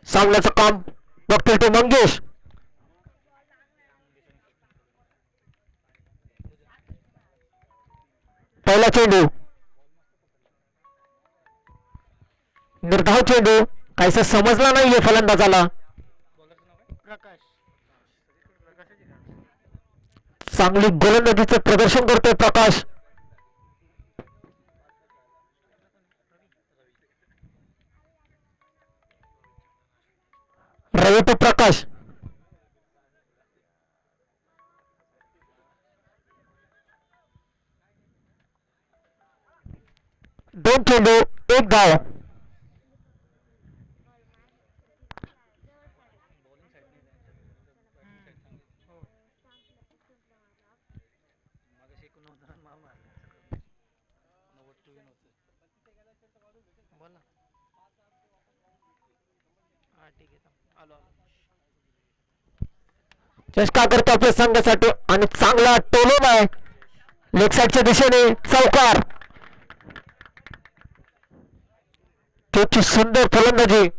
सामन्याचं काम बघतील ते मंगेश. पहिला चेंडू निर्धाव चेंडू काहीसा समजला नाहीये फलंदाजाला. चांगली गोलंदाजीचं प्रदर्शन करतोय प्रकाश. रवी टू प्रकाश. दोन चेंडू एक धाव. चेष्टा करतो आपल्या संघासाठी आणि चांगला टोलून आहे लेग साईडच्या दिशेने चौकार. त्याची सुंदर फलंदाजी.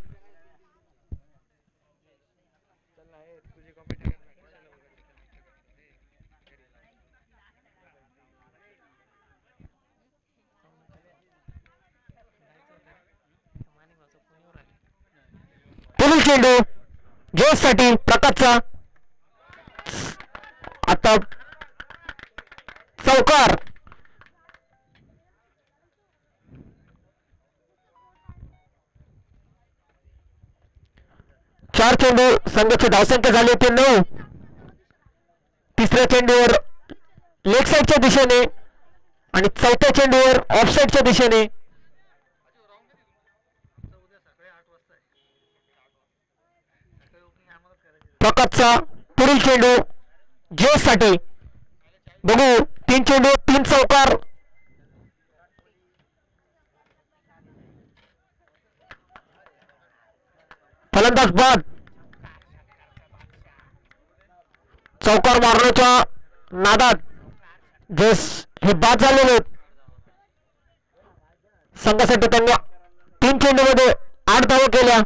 पुढील चेंडू जोस साठी प्रकाशचा. आता चौकार. चार चेंडू संघाची धावसंख्या झाली होती 9. तिसऱ्या चेंडूवर लेग साईडच्या दिशेने आणि चौथ्या चेंडूवर ऑफ साईडच्या दिशेने. प्रकाशचा पुढील चेंडू जोस साठी. बघू 3 चेंडू 3 चौकार. फलंदाज बाद. चौकार मारण्याच्या नादात जोस हे बाद झालेले आहेत. संघासाठी त्यांनी 3 चेंडूमध्ये 8 धावा केल्या.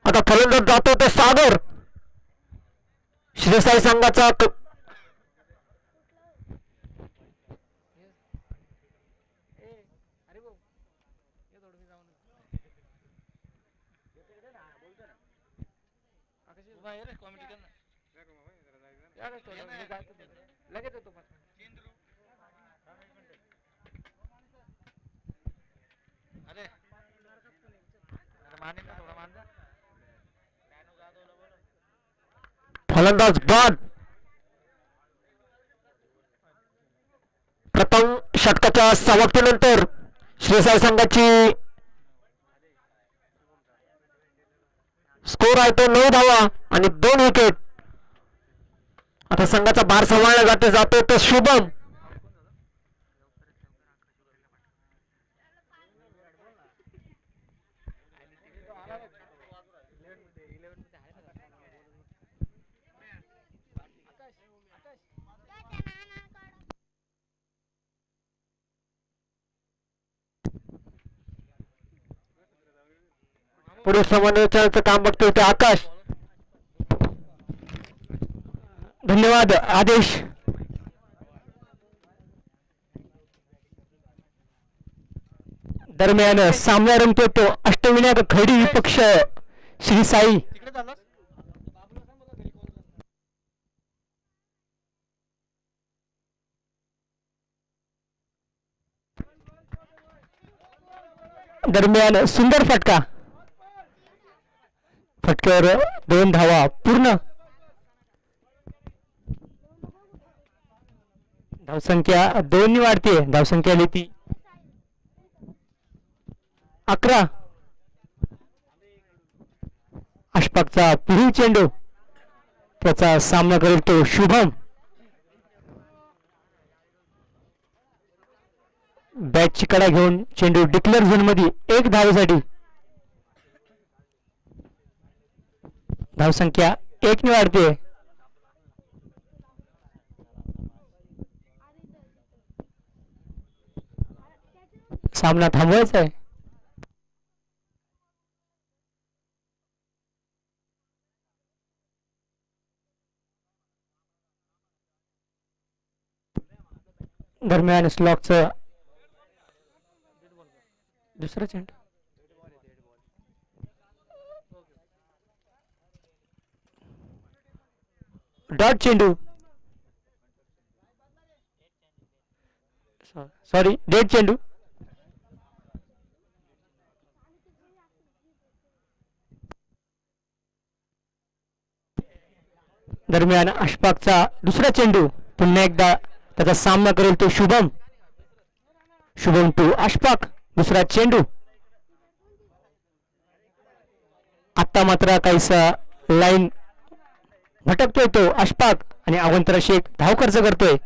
आता फलंदाज जातो ते सागर. श्रीसाई संघाचा फलंदाज बाद. प्रथम षटकाच्या समाप्तीनंतर श्रीसाई संघाची स्कोर आहे तो 9 धावा आणि 2 विकेट. आता संघाचा भार सांभाळला जातो तो शुभम. पुढे समन्वयाचं काम बघतोय ते आकाश. धन्यवाद आदेश. दरम्यान सामना रंगतो तो अष्टविनायक खैरी विपक्ष श्री साई. दरम्यान सुंदर फटका. फटक्यावर 2 धावा पूर्ण. धावसंख्या 2 वाढते. धावसंख्या आली ती 11. अशफाकचा पुढील चेंडू. त्याचा सामना करेल तो शुभम. बॅटची कडा घेऊन चेंडू डिक्लेअर झोन मध्ये 1 धावेसाठी. धावसंख्या 1 ने वाढते. सामना थांबवायचा आहे. दरम्यान स्लॉकचं दुसरा चेंडू डॉट चेंडू सॉरी डेड चेंडू दरम्यान अशफाकचा दुसरा चेंडू पुन्हा एकदा त्याचा सामना करेल तो शुभम टू अशफाक दुसरा चेंडू आता मात्र काहीसा लाईन भटकतोय तो अशफाक आणि अवंतरा शेख धाव खर्च करतोय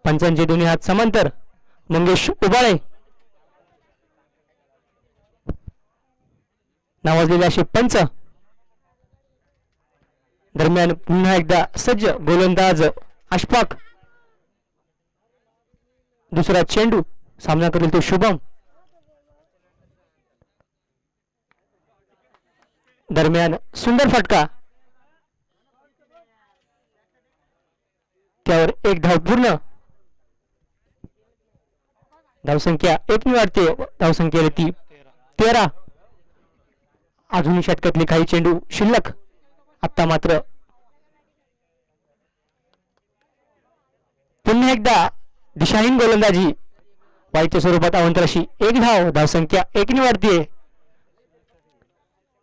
पंचांचे दोन्ही हात समांतर मंगेश उबाळे नावाजलेले असे पंच दरम्यान पुन्हा एकदा सज्ज गोलंदाज अशफाक दुसरा चेंडू सामना करेल तो शुभम दरम्यान सुंदर फटका त्यावर एक धाव पूर्ण धावसंख्या एक वाढते धावसंख्येला ती 13 अजूनही षटकातली काही चेंडू शिल्लक आता मात्र पुन्हा एकदा दिशाहीन गोलंदाजी वाईच्या स्वरूपात अवंतराशी एक धावसंख्या 1 वाढते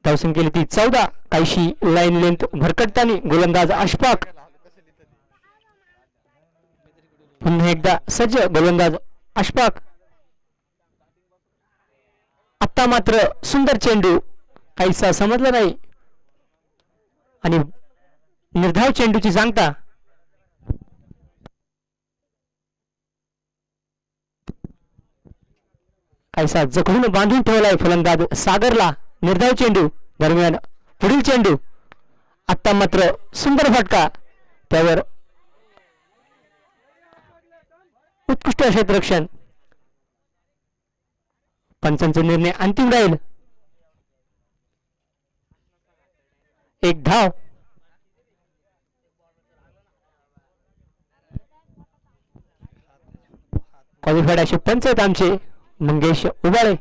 धावसंख्येला ती 14 काहीशी लाईन लेंथ भरकटताना गोलंदाज अशफाक पुन्हा एकदा सज्ज गोलंदाज अशफाक आता मात्र सुंदर चेंडू काहीसा समजला नाही आणि निर्धाव चेंडूची सांगता काहीसा जखडून बांधून ठेवलाय फलंदाज सागरला निर्धाव चेंडू दरम्यान पुढील चेंडू आता मात्र सुंदर फटका त्यावर उत्कृष्ट क्षेत्ररक्षण पंचांचा निर्णय अंतिम राहील एक धाव क्वालिफाईड असे पंच आहेत आमचे मंगेश उबाळे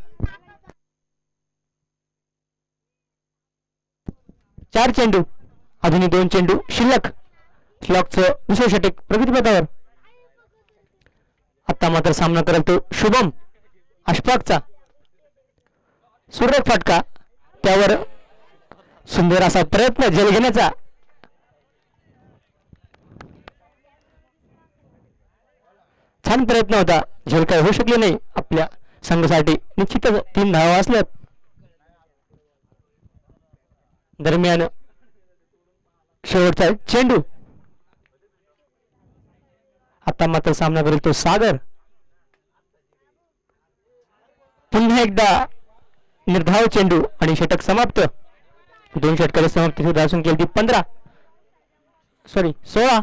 4 चेंडू अजूनही 2 चेंडू शिल्लक स्लॉकचं दुसरं षटक प्रगतीपथावर आता मात्र सामना करेल तो शुभम अशफाकचा सुरेख फटका त्यावर सुंदर असा प्रयत्न जल घेण्याचा छान प्रयत्न होता झेल काय होऊ शकले नाही आपल्या संघासाठी निश्चितच 3 धावा असल्यात दरम्यान शेवटचा चेंडू आता मात्र सामना करेल तो सागर पुन्हा एकदा निर्धाव चेंडू आणि षटक समाप्त 2 षटकाला समाप्त धावसंख्या केली 15 सॉरी 16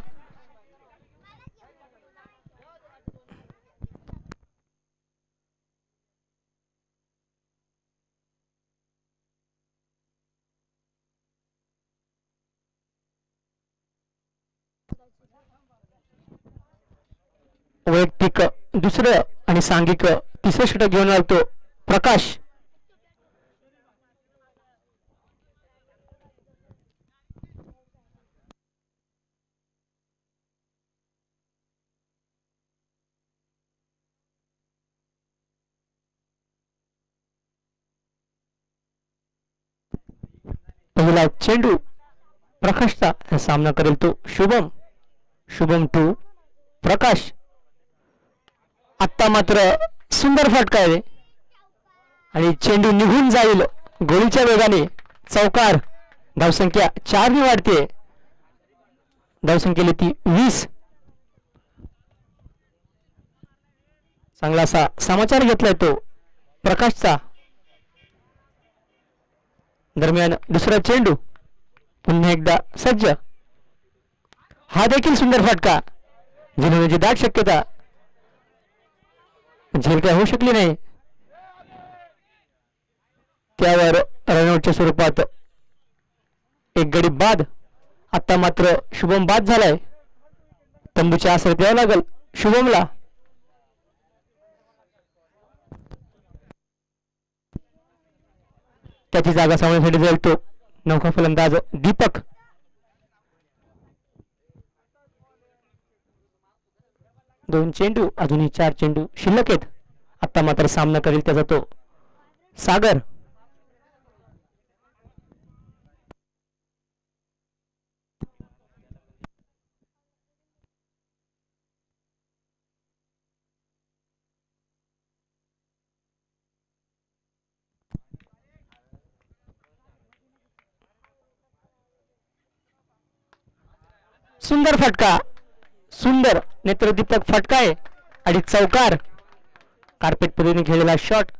वैयक्तिक दुसरं आणि सांघिक तिसरं षटक घेऊन आलतो प्रकाश पहिला चेंडू प्रकाशचा सामना करेल तो शुभम टू प्रकाश आता मात्र सुंदर फटका आहे आणि चेंडू निघून जाईल गोळीच्या वेगाने चौकार धावसंख्या 4 ने वाढते धावसंख्येला ती 20 चांगला असा समाचार घेतलाय तो प्रकाशचा दरम्यान दुसरा चेंडू पुन्हा एकदा सज्ज हा देखील सुंदर फटका जिंकण्याची दाट शक्यता झेल काय होऊ शकली नाही त्यावर रनआउटच्या स्वरूपात एक गडी बाद आता मात्र शुभम बाद झालाय तंबूच्या आसरे द्यावं लागल शुभमला त्याची जागा सांभाळण्यासाठी जाईल तो नौका फलंदाज दीपक. दोन चेंडू अजूनही 4 चेंडू शिल्लक आहेत. आता मात्र सामना करेल त्याचा तो सागर. सुंदर फटका, सुंदर नेत्रदीपक फटका आहे आणि चौकार. कार्पेट पद्धतीने खेळलेला शॉट,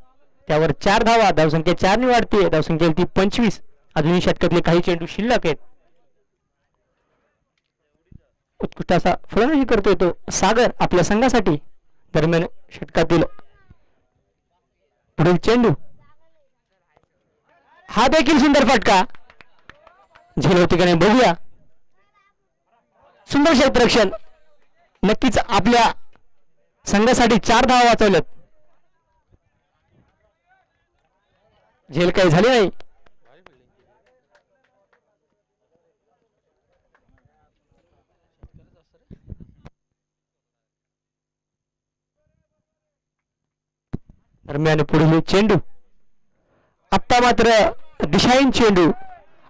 त्यावर 4 धावा. धावसंख्या 4 ने वाढते. धावसंख्या ती 25. अजूनही षटकातले काही चेंडू शिल्लक आहेत. उत्कृष्ट असा फलंदाजी करतोय तो सागर आपल्या संघासाठी. दरम्यान षटकातील पुढील चेंडू, हा देखील सुंदर फटका. झेल होती का नाही बघूया. सुंदर क्षेत्ररक्षण, नक्कीच आपल्या संघासाठी 4 धावा वाचवल्यात. झेल काही झाली नाही. दरम्यान पुढील चेंडू, आता मात्र दिशाहीन चेंडू.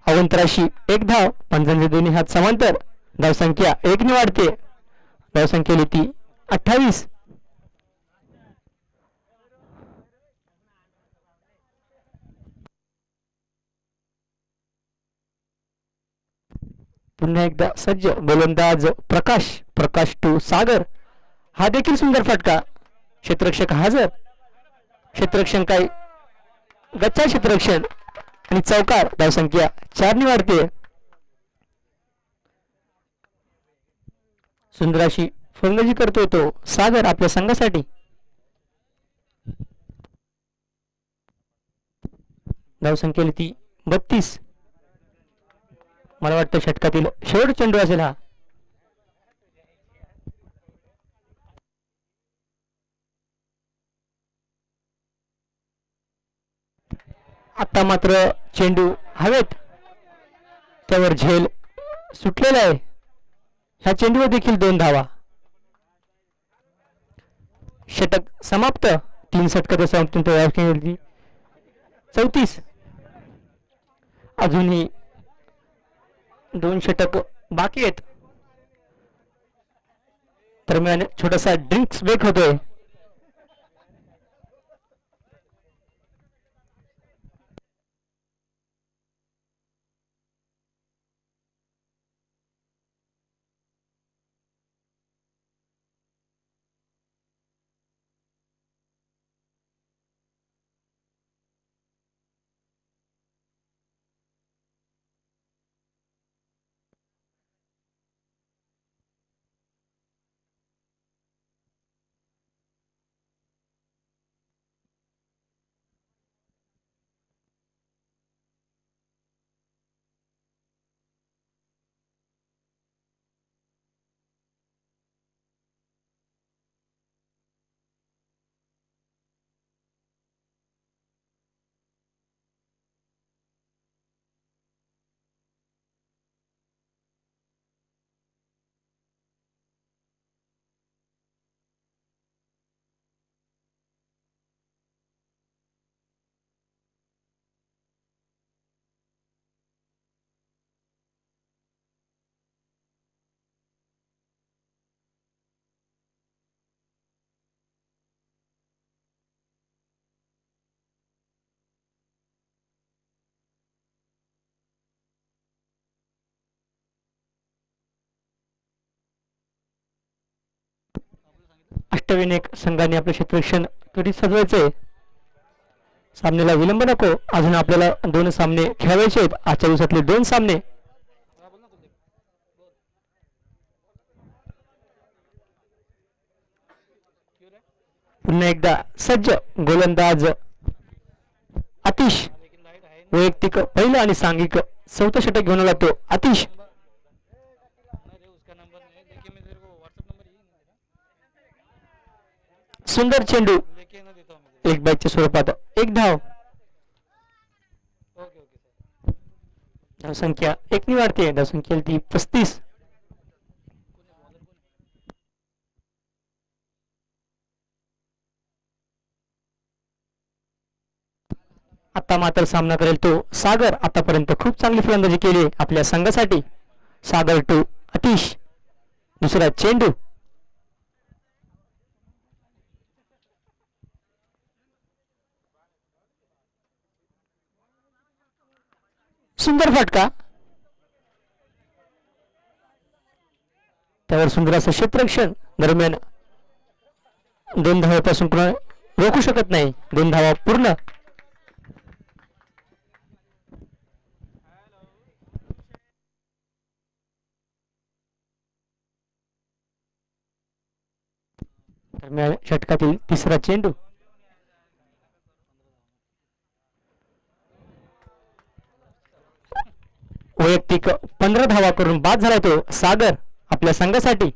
अवंतराशी 1 धाव. पंचांचे दोन्ही हात समांतर. धावसंख्या 1 ने वाढते. धावसंख्या ती 28. पुन्हा एकदा सज्ज गोलंदाज प्रकाश. प्रकाश टू सागर. हा देखील सुंदर फटका. क्षेत्ररक्षक हजर. क्षेत्ररक्षण काय गच्चा क्षेत्ररक्षण आणि चौकार. धावसंख्या 4 ने वाढते. सुंदर अशी फलंदाजी करतोय तो सागर आपल्या संघासाठी. धावसंख्या ती 32. मला वाटतं षटकातील शेवट चेंडू असेल हा. आता मात्र चेंडू हवेत, त्यावर झेल सुटलेला आहे. ह्या चेंडूवर देखील 2 धावा. षटक समाप्त. 3 षटकात समाप्त 34. अजूनही 2 षटक बाकी आहेत. दरम्यान छोटासा ड्रिंक्स ब्रेक होतोय. अष्टविनायक संघाने आपले क्षेत्ररक्षण त्वरित सजवायचे. सामन्याला विलंब नको. अजून आपल्याला 2 सामने खेळायचे आहेत. आजच्या दिवसातले 2 सामने. पुन्हा एकदा सज्ज गोलंदाज आतिश. वैयक्तिक पहिलं आणि सांघिक 4थं षटक घेऊन आला तो आतिश. सुंदर चेंडू. 1 बाईच्या स्वरूपात 1 धाव. धावसंख्या एक नि वाढते. धावसंख्या ती 35. आता मात्र सामना करेल तो सागर. आतापर्यंत खूप चांगली फलंदाजी केली आपल्या संघासाठी. सागर टू अतिश. दुसरा चेंडू. सुंदर फटका. त्यावर सुंदर असं क्षेत्ररक्षण. दरम्यान 2 धावापासून रोखू शकत नाही. 2 धावा पूर्ण. दरम्यान षटकातील तिसरा चेंडू. वैयक्तिक 15 धावा करून बाद झाला तो सागर आपल्या संघासाठी.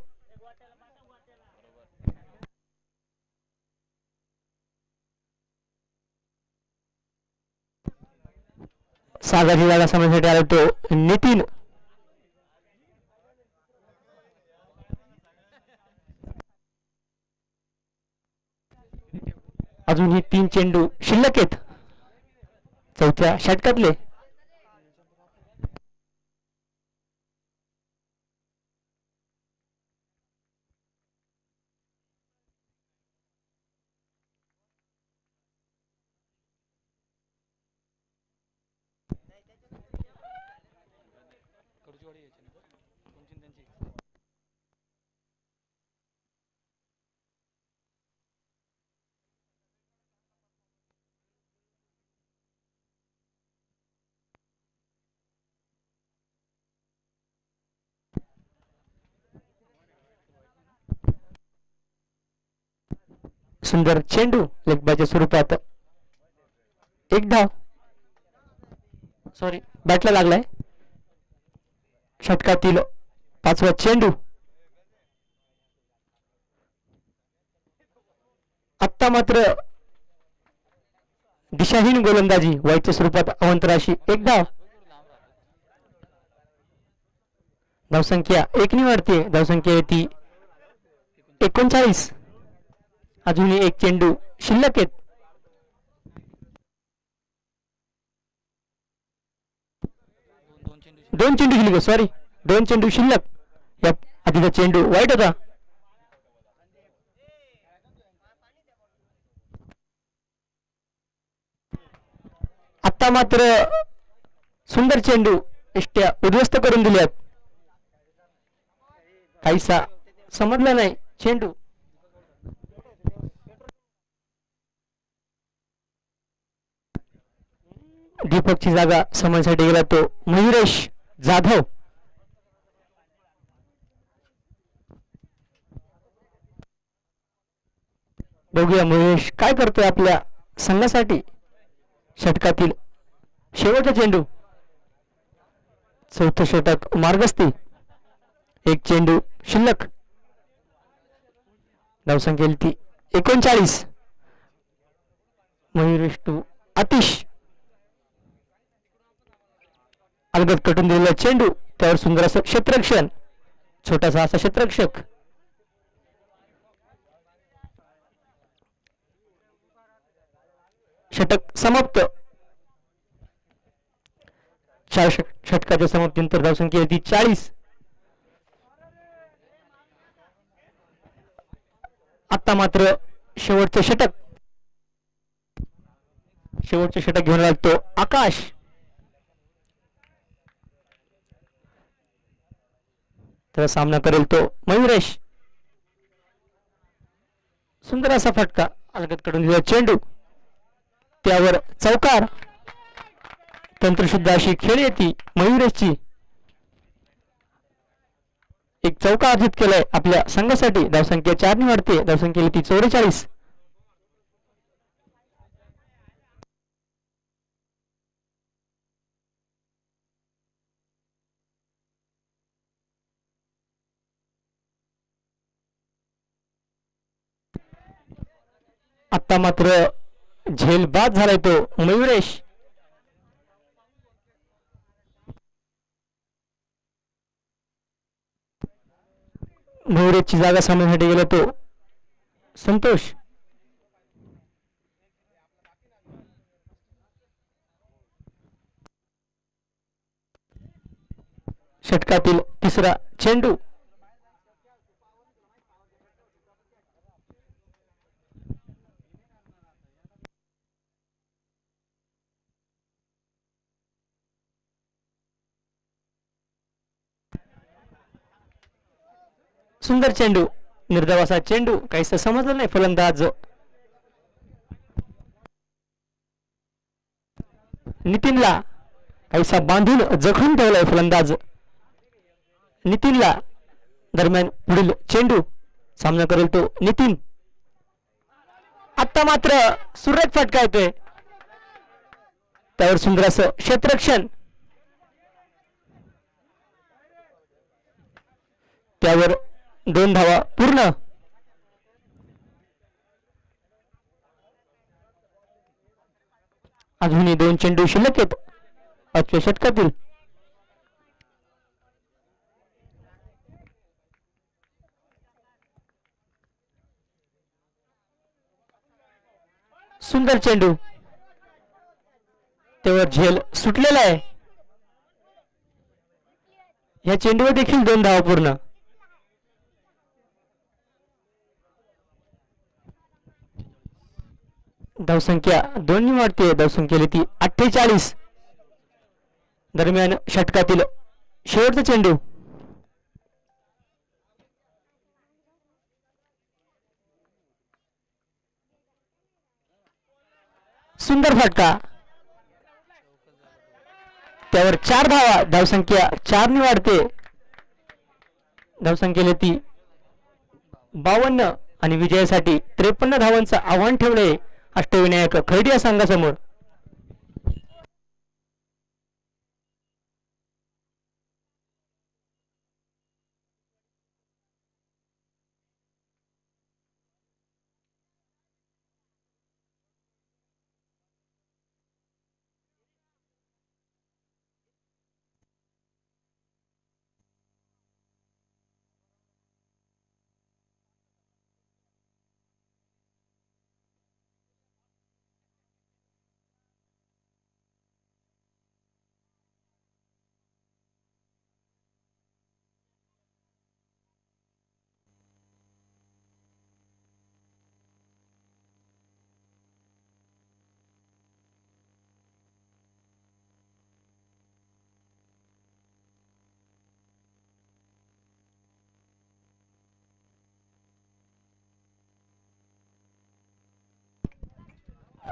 सागरची जागा समजण्यासाठी आला तो नितीन. अजूनही 3 चेंडू शिल्लक आहेत चौथ्या षटकातले. सुंदर चेंडू लेगबाच्या स्वरूपात. एक धाव. सॉरी बॅटला लागलाय. षटकातील 5वा चेंडू. आत्ता मात्र दिशाहीन गोलंदाजी. वाईच्या स्वरूपात अवंतराशी एक धाव. धावसंख्या 1 नि वाढते. धावसंख्या येते 39. अजूनही 1 चेंडू शिल्लक आहेत. दोन चेंडू शिल्लक. सॉरी 2 चेंडू शिल्लक. या आधीचा चेंडू वाईट होता. आता मात्र सुंदर चेंडू इष्ट्या उद्ध्वस्त करून दिल्यात. काहीसा समजला नाही चेंडू. दीपकची जागा समजण्यासाठी गेला तो मयुरेश जाधव. बघूया मयुरेश काय करतोय आपल्या संघासाठी. षटकातील शेवटचा चेंडू. चौथं षटक मार्गस्थी. 1 चेंडू शिल्लक. धावसंख्या ती 39. मयुरेश टू अतिश. अलगद कटून दिलेला चेंडू. त्यावर सुंदर असं क्षेत्ररक्षण. छोटासा असा क्षेत्ररक्षक. षटक समाप्त. 4 षटकाच्या समाप्तीनंतर धावसंख्या ती 40. आता मात्र शेवटचे षटक. शेवटचे षटक घेऊन लागतो आकाश. तर सामना करेल तो मयुरेश. सुंदर असा फटका. अलगद कडून दिलेला चेंडू. त्यावर चौकार. तंत्रशुद्ध अशी खेळी येते मयुरेशची. एक चौकार अर्जित केलाय आपल्या संघासाठी. धावसंख्या 4 नि वाढते. धावसंख्या ती 44. आता मात्र झेल बाद झालाय तो मयुरेश. भोवरेची जागा सामन्यासाठी गेला तो संतोष. षटकातील तिसरा चेंडू. सुंदर चेंडू, निर्धाव असा चेंडू, काहीच समजलं नाही फलंदाज नितीनला काहीसा बांधून जखून ठेवलाय फलंदाज नितीनला. दरम्यान पुढील चेंडू सामना करेल तो नितीन. आता मात्र सुरेख फटका येतोय, त्यावर सुंदर असं क्षेत्ररक्षण, त्यावर 2 धावा पूर्ण. अजूनही 2 चेंडू शिल्लक आहेत पाचव्या षटकातील. सुंदर चेंडू, त्यावर झेल सुटलेला आहे. या चेंडूवर देखील 2 धावा पूर्ण. धावसंख्या 2 वाढते, धावसंख्या ती 48. दरम्यान षटकातील शेवटचा चेंडू. सुंदर फटका, त्यावर 4 धावा, धावसंख्या 4 ने वाढते. धावसंख्येला ती 52 आणि विजयासाठी 53 धावांचं आव्हान ठेवले अष्टविनायक खैडी या संघासमोर.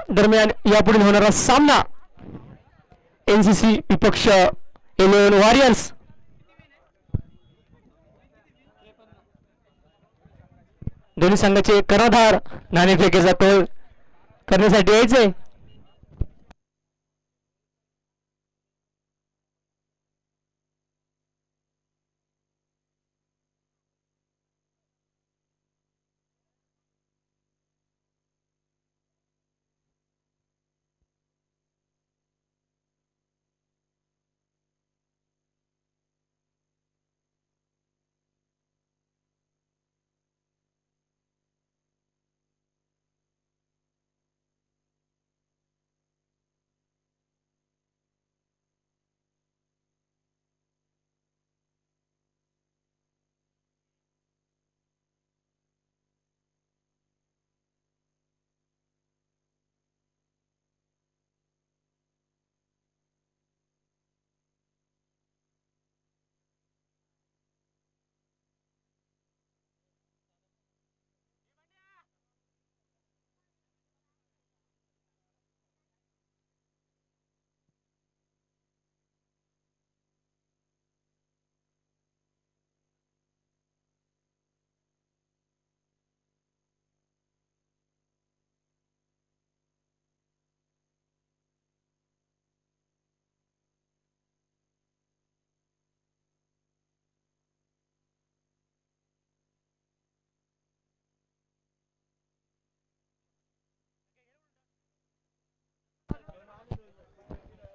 दरम्यान यापुढे होणारा सामना एनसीसी विपक्ष 11 वॉरियर्स. दोन्ही संघाचे कर्णधार नाणेफेकीचा तोल करण्यासाठी यायचे.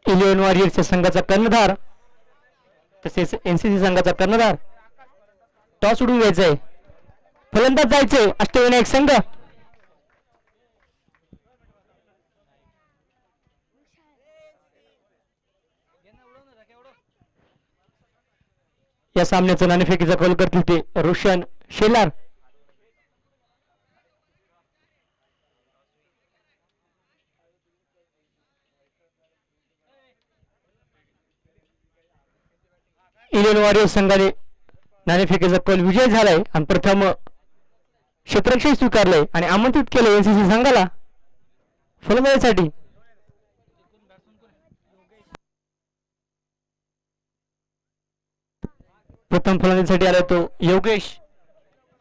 इलेव्हन वॉरियर्सच्या संघाचा कर्णधार तसेच एनसीसी संघाचा कर्णधार टॉस उडून घ्यायचा आहे. फलंदाज जायचे अष्टविनायक संघ. या सामन्याचं नाणेफेकीचा कौल करतील ते रोशन शेलार. इलेन वॉरियर्स संघाने नाणेफेकीचा कौल विजय झालाय आणि प्रथम क्षेत्ररक्षण स्वीकारलंय आणि आमंत्रित केलं एनसीसी संघाला फलंदाजीसाठी. प्रथम फलंदाजीसाठी आला तो योगेश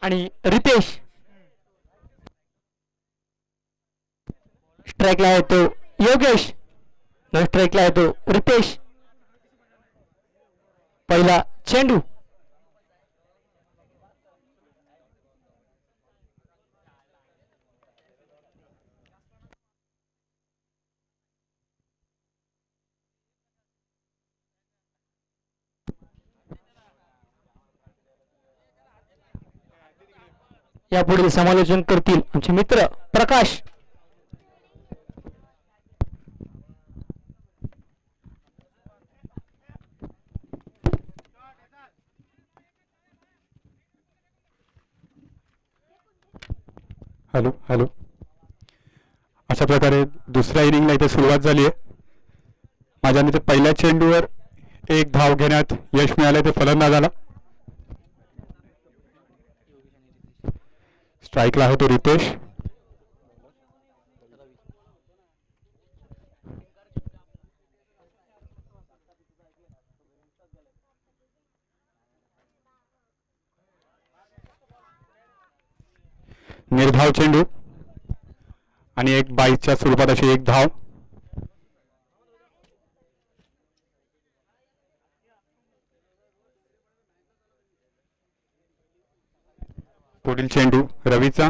आणि रितेश. स्ट्राईकला आहे तो योगेश, नॉन स्ट्राईकला आहे तो रितेश. पहिला चेंडू. यापुढील समालोचन करतील आमचे मित्र प्रकाश. Hello hello. अशा प्रकारे दुसऱ्या इनिंगला इथे सुरुवात झाली आहे. माझ्या मते पहिल्या चेंडूवर एक धाव घेण्यात यश मिळाले ते फलंदाजाला. स्ट्राईकला आहे तो रितेश. निर्धाव चेंडू आणि एक बाईच्या स्वरूपात अशी एक धाव. पुढील चेंडू रवीचा.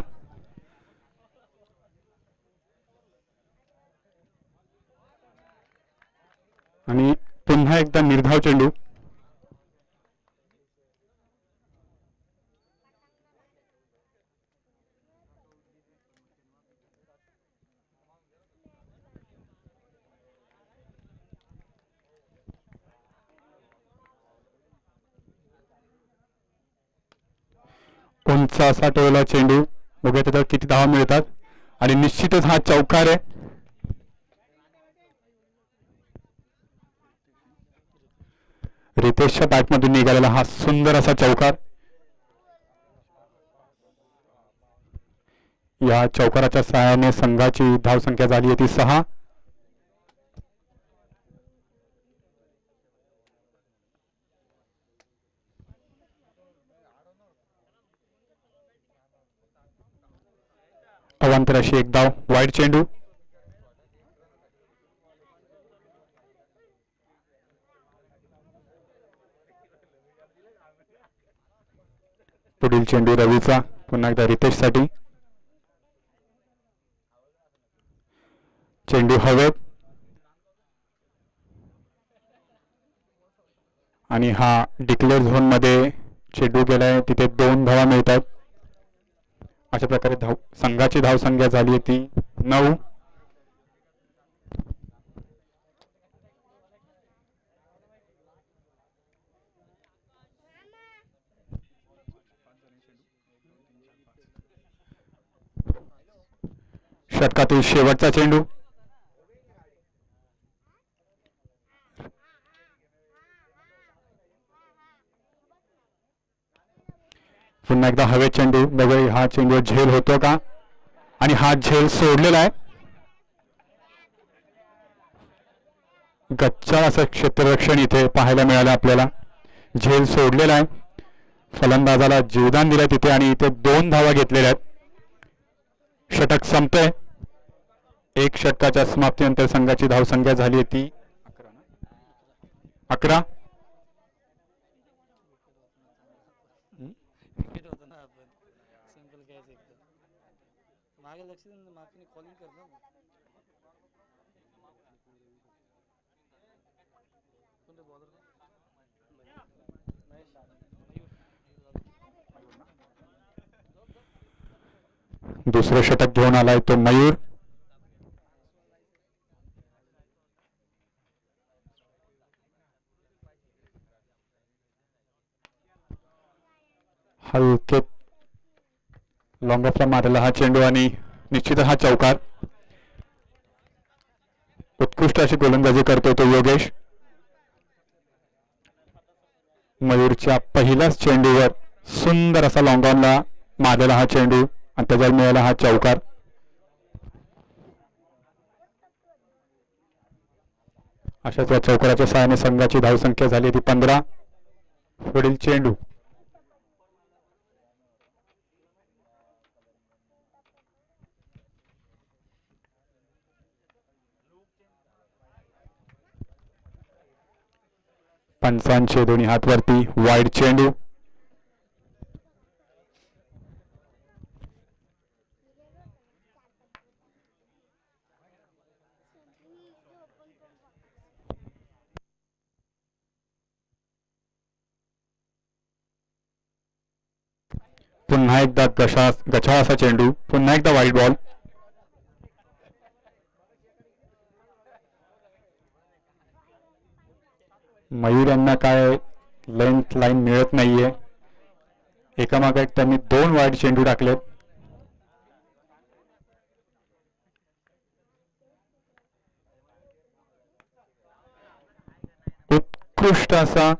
आणि पुन्हा एकदा निर्धाव चेंडू. उंच असा टोला चेंडू. बघूया त्याच्यावर किती धावा मिळतात आणि निश्चितच हा चौकार आहे. रितेशच्या बॅटमधून निघालेला हा सुंदर असा चौकार. या चौकाराच्या सहाय्याने संघाची धावसंख्या झाली आहे ती 6. अवांतर अशी एक धाव. वाईड चेंडू. पुढील चेंडू रवीचा पुन्हा एकदा रितेशसाठी. चेंडू हवेत आणि हा डिक्लेअर झोन मध्ये चेंडू गेलाय. तिथे 2 धावा मिळतात. अशा प्रकारे संघाची धावसंख्या झाली आहे ती 9. षटकातील शेवटचा चेंडू. पुन्हा एकदा हवे चेंडू. बघूया हा चेंडू झेल होतो का. आणि हा झेल सोडलेला आहे. गच्चा असं क्षेत्ररक्षण इथे पाहायला मिळालं आपल्याला. झेल सोडलेला आहे. फलंदाजाला जीवदान दिलंय तिथे आणि इथे 2 धावा घेतलेल्या आहेत. षटक संपतंय. 1 षटकाच्या समाप्तीनंतर संघाची धावसंख्या झाली आहे ती 11. दुसरं षटक घेऊन आलाय तो मयूर. हलके लॉंग ऑफला मारलेला हा चेंडू आणि निश्चितच हा चौकार. उत्कृष्ट अशी गोलंदाजी करतोय तो योगेश. मयूरच्या पहिल्याच चेंडूवर सुंदर असा लॉंग ऑनला मारलेला हा चेंडू आणि त्याच्यावर मिळाला हा चौकार. अशाच या चौकाराच्या सहाय्याने संघाची धावसंख्या झाली ती 15. पुढील चेंडू पंचांचे दोन्ही हात वरती. वाईड चेंडू. पुन्हा एकदा गछाळ असा चेंडू. पुन्हा एकदा वाईड बॉल. मयूर यांना काय लेंथ लाईन मिळत नाहीये. एकामागे एक त्यांनी 2 वाईड चेंडू टाकलेत. उत्कृष्ट असा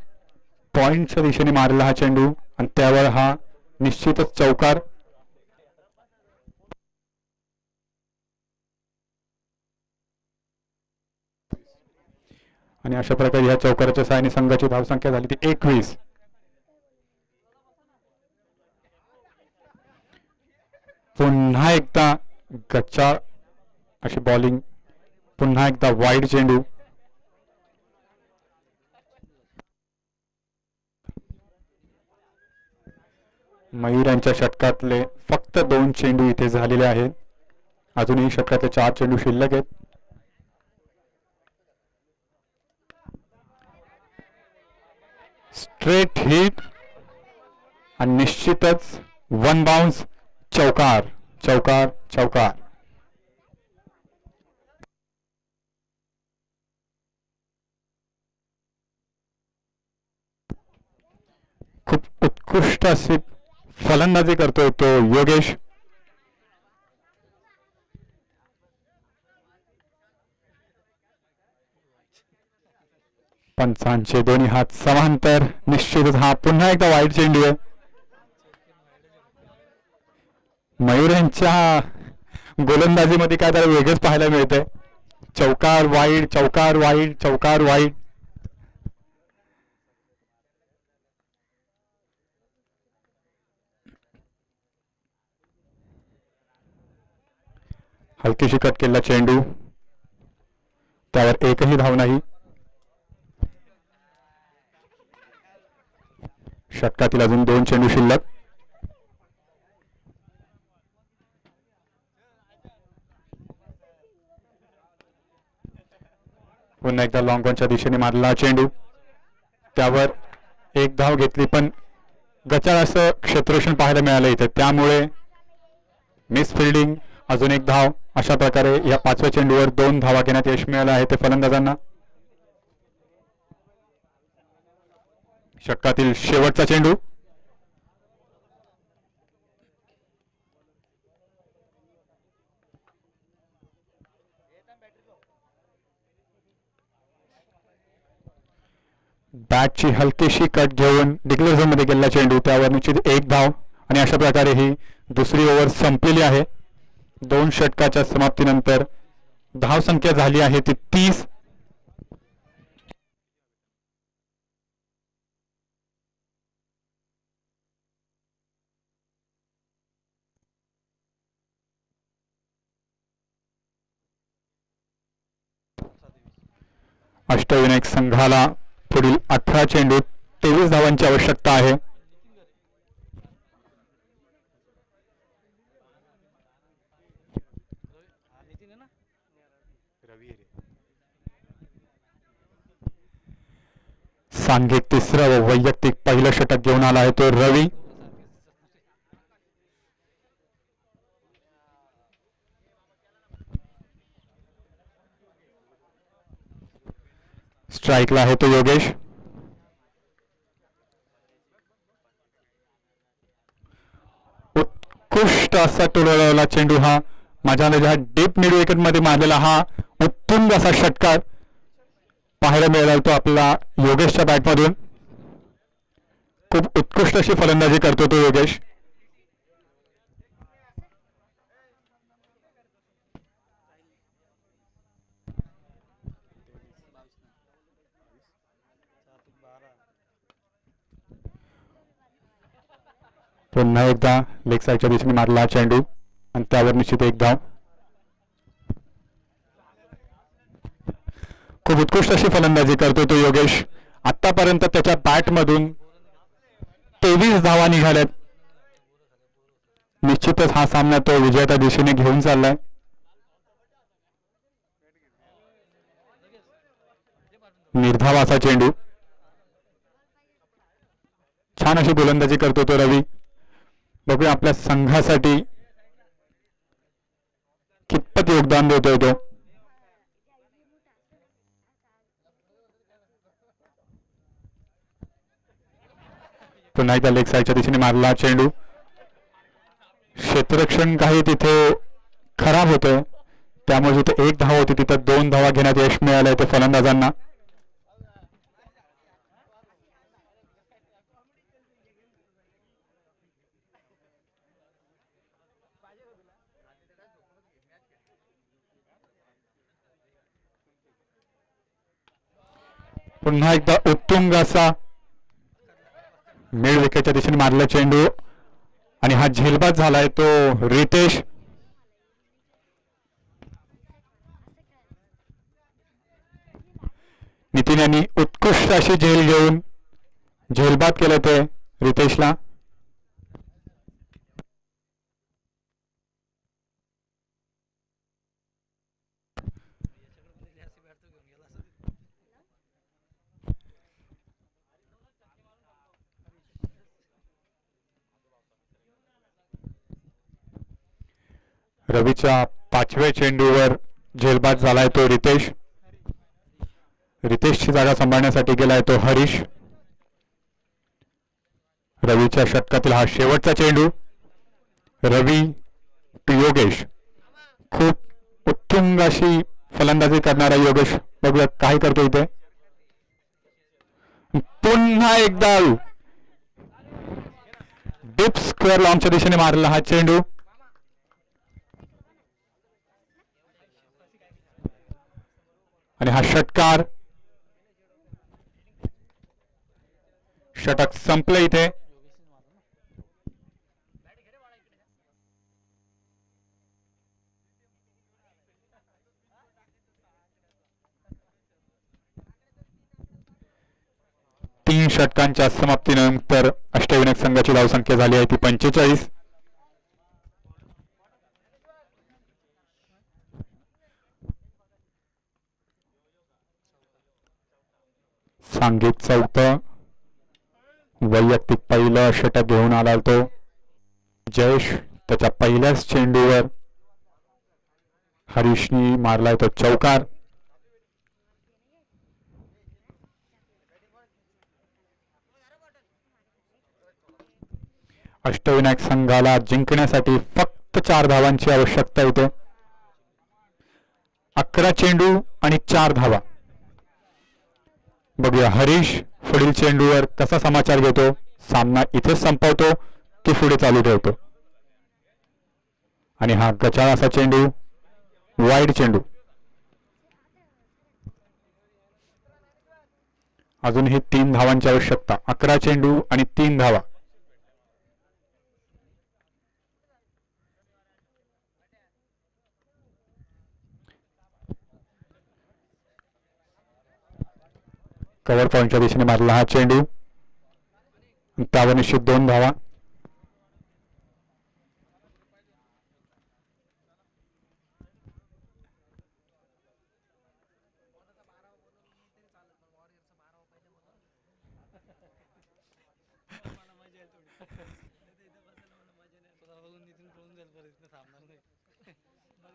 पॉइंटच्या दिशेने मारलेला हा चेंडू आणि त्यावर हा निश्चितच चौकार. आणि अशा प्रकारे ह्या चौकाराच्या सहाय्याने संघाची धावसंख्या झाली ती 21. पुन्हा एकदा गच्चा अशी बॉलिंग. पुन्हा एकदा वाईड चेंडू. मयूर यांच्या षटकातले फक्त 2 चेंडू इथे झालेले आहेत. अजूनही षटकातले 4 चेंडू शिल्लक आहेत. स्ट्रेट हिट आणि निश्चितच 1 बाउन्स. चौकार चौकार चौकार. खूप उत्कृष्ट अशी फलंदाजी करतोय तो योगेश. पंचांचे दोन्ही हात समांतर. निश्चितच हा पुन्हा एकदा वाईड चेंडू आहे. मयूर यांच्या गोलंदाजीमध्ये काय त्याला वेगळंच पाहायला मिळतंय. चौकार वाईड चौकार वाईड चौकार वाईड. हलकीशी कट केलेला चेंडू. त्यावर एकही धाव नाही. षटकातील अजून 2 चेंडू शिल्लक. पुन्हा एकदा लॉंग ऑनच्या दिशेने मारलेला चेंडू. त्यावर एक धाव घेतली पण गचाळ असं क्षेत्ररक्षण पाहायला मिळालं इथे. त्यामुळे मिस फिल्डिंग. अजून एक धाव. अशा प्रकारे या 5व्या चेंडूवर 2 धावा घेण्यात यश मिळालं आहे ते फलंदाजांना. षटकातील शेवटचा चेंडू. बॅटची हलकीशी कट घेऊन डिक्लेअर झोन मध्ये गेलेला चेंडू. त्यावर निश्चित 1 धाव आणि अशा प्रकारे ही दुसरी ओव्हर संपलेली आहे. 2 षटकाच्या समाप्तीनंतर धावसंख्या झाली आहे ती 30. अष्टविनायक संघाला पुढील 18 चेंडू 23 धावांची आवश्यकता आहे. सांघिक तिसरं व वैयक्तिक पहिलं षटक घेऊन आला आहे तो रवी. स्ट्राईकला आहे तो योगेश. उत्कृष्ट असा टोलवला चेंडू हा माझ्या अंदाजे डीप मिड विकेट मध्ये मारलेला हा उत्तुंग असा षटकार पाहायला मिळाला तो आपला योगेशच्या बॅटमधून. खूप उत्कृष्ट अशी फलंदाजी करतो तो योगेश. पुन्हा एकदा लेग साईडच्या दिशेने मारला हा चेंडू आणि त्यावर निश्चित एक धाव. खूप उत्कृष्ट अशी फलंदाजी करतो तो योगेश. आतापर्यंत त्याच्या बॅटमधून 23 धावा निघाल्यात. निश्चितच हा सामना तो विजयाच्या दिशेने घेऊन चाललाय. निर्धाव असा चेंडू. छान अशी गोलंदाजी करतो तो रवी. बघूया आपल्या संघासाठी कितपत योगदान देतोय तो. पुन्हा एकदा लेग साईडच्या दिशेने मारला चेंडू. क्षेत्ररक्षण काही तिथे खराब होतंय त्यामुळे जिथे एक धाव होती तिथे 2 धावा घेण्यात यश मिळालंय ते फलंदाजांना. पुन्हा एकदा उत्तुंग असा मिड विकेटच्या दिशेने मारला चेंडू आणि हा झेलबाद झालाय तो रितेश. नितीन यांनी उत्कृष्ट अशी झेल घेऊन झेलबाद केलं ते रितेशला. रवीच्या 5व्या चेंडूवर झेलबाद झालाय तो रितेश. रितेशची जागा सांभाळण्यासाठी गेलाय तो हरीश. रवीच्या षटकातील हा शेवटचा चेंडू. रवी टू योगेश. खूप उत्तुंग अशी फलंदाजी करणारा योगेश. बघूया काय करतो इथे. पुन्हा एकदा डीप स्क्वेअर लॉंगच्या दिशेने मारला हा चेंडू. आणि हा षटकार. षटक संपलं इथे. तीन षटकांच्या समाप्तीनंतर अष्टविनायक संघाची धावसंख्या झाली आहे ती 45. सांघिक चौथं वैयक्तिक पहिलं षटक घेऊन आला तो जयेश. त्याच्या पहिल्याच चेंडूवर हरीशनी मारलाय तो चौकार. अष्टविनायक संघाला जिंकण्यासाठी फक्त 4 धावांची आवश्यकता येते. 11 चेंडू आणि 4 धावा. बघूया हरीश पुढील चेंडूवर कसा समाचार घेतो. सामना इथेच संपवतो की पुढे चालू ठेवतो. आणि हा गचाळ असा चेंडू वाईड चेंडू. अजूनही 3 धावांची आवश्यकता. 11 चेंडू आणि 3 धावा. कव्हर पॉइंटच्या दिशेने मारला हा चेंडू. त्यावर निश्चित 2 धावा.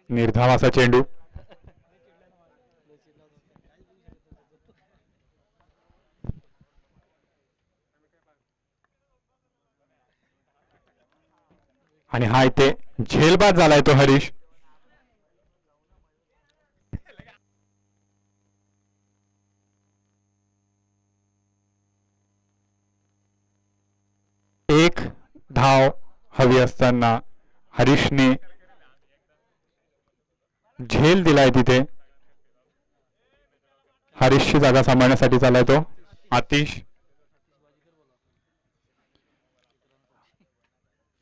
निर्धाव असा चेंडू. आणि हा इथे झेलबाद झालाय तो हरीश. एक धाव हवी असताना हरीशने झेल दिलाय तिथे. हरीशची जागा सांभाळण्यासाठी चालाय तो आतिश.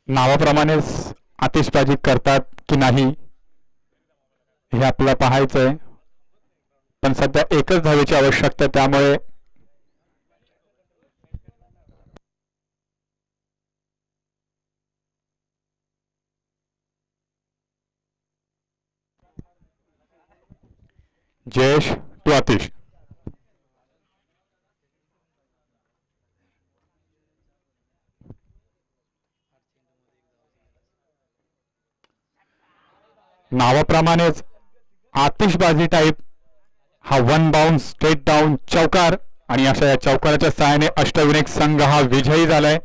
नावाप्रमाणेच आतिषबाजी करतात की नाही हे आपल्याला पाहायचंय, पण सध्या एकच धावेची आवश्यकता, त्यामुळे जयेश टू आतिश. नावाप्रमाणेच आतिषबाजी टाईप हा वन बाउंड स्ट्रेट डाऊन चौकार, आणि अशा या चौकाराच्या सहाय्याने अष्टविनायक संघ हा विजयी झालाय.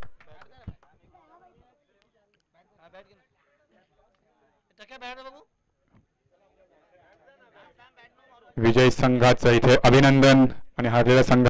विजयी संघाचं इथे अभिनंदन आणि हारलेल्या संघ